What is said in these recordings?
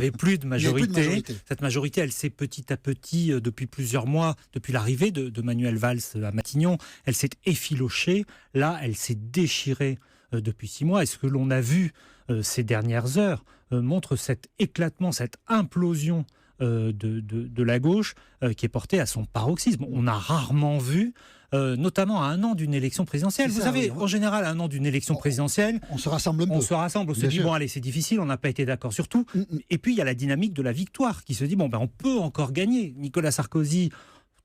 Il n'y avait plus de majorité. majorité. Cette majorité, elle s'est petit à petit, depuis plusieurs mois, depuis l'arrivée de Manuel Valls à Matignon, elle s'est effilochée. Là, elle s'est déchirée depuis 6 mois. Et ce que l'on a vu ces dernières heures montre cet éclatement, cette implosion de la gauche qui est portée à son paroxysme. On a rarement vu, notamment à 1 an d'une élection présidentielle. Vous savez, en général, à 1 an d'une élection présidentielle, on se rassemble un peu. On se rassemble, on se dit, bon allez, c'est difficile, on n'a pas été d'accord sur tout. Et puis il y a la dynamique de la victoire qui se dit, on peut encore gagner. Nicolas Sarkozy,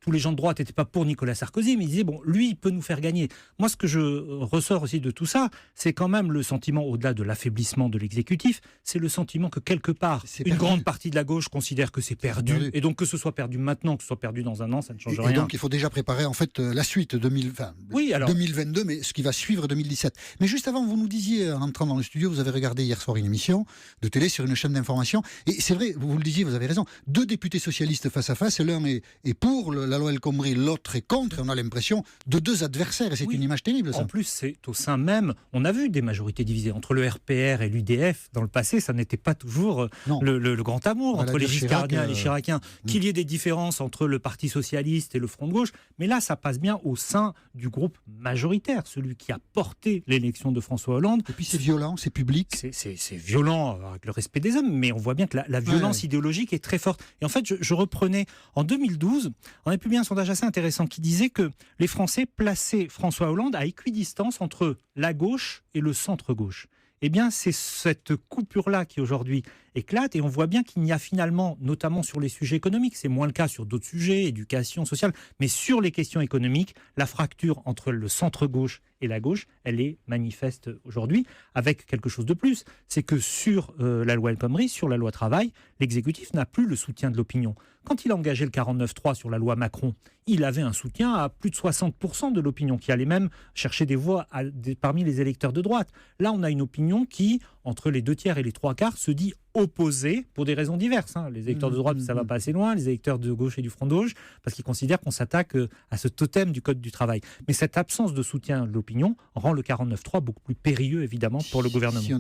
tous les gens de droite n'étaient pas pour Nicolas Sarkozy, mais ils disaient, lui, il peut nous faire gagner. Moi, ce que je ressors aussi de tout ça, c'est quand même le sentiment, au-delà de l'affaiblissement de l'exécutif, c'est le sentiment que quelque part, une grande partie de la gauche considère que c'est perdu. Et donc que ce soit perdu maintenant, que ce soit perdu dans 1 an, ça ne change rien. Et donc il faut déjà préparer en fait la suite 2022, mais ce qui va suivre 2017. Mais juste avant, vous nous disiez, en entrant dans le studio, vous avez regardé hier soir une émission de télé sur une chaîne d'information. Et c'est vrai, vous le disiez, vous avez raison, 2 députés socialistes face à face, l'un est pour la loi El Khomri, l'autre est contre, et on a l'impression de 2 adversaires, et c'est une image terrible, ça. En plus, c'est au sein même, on a vu des majorités divisées entre le RPR et l'UDF. Dans le passé, ça n'était pas toujours le grand amour entre les Giscardiens et les Chiraciens. Qu'il y ait des différences entre le Parti Socialiste et le Front de Gauche, mais là, ça passe bien au sein du groupe majoritaire, celui qui a porté l'élection de François Hollande. Et puis c'est violent, c'est public. C'est violent avec le respect des hommes, mais on voit bien que la violence idéologique est très forte. Et en fait, je reprenais, en 2012, on a publié un sondage assez intéressant qui disait que les Français plaçaient François Hollande à équidistance entre la gauche et le centre-gauche. Eh bien, c'est cette coupure-là qui aujourd'hui éclate, et on voit bien qu'il n'y a finalement, notamment sur les sujets économiques, c'est moins le cas sur d'autres sujets, éducation, sociale, mais sur les questions économiques, la fracture entre le centre-gauche et la gauche, elle est manifeste aujourd'hui, avec quelque chose de plus, c'est que sur la loi El Khomri, sur la loi travail, l'exécutif n'a plus le soutien de l'opinion. Quand il a engagé le 49.3 sur la loi Macron, il avait un soutien à plus de 60% de l'opinion, qui allait même chercher des voix parmi les électeurs de droite. Là, on a une opinion qui, entre les 2/3 et les 3/4, se dit opposée pour des raisons diverses. Les électeurs de droite, ça va pas assez loin, les électeurs de gauche et du Front de gauche, parce qu'ils considèrent qu'on s'attaque à ce totem du Code du travail. Mais cette absence de soutien de l'opinion rend le 49.3 beaucoup plus périlleux, évidemment, pour le gouvernement.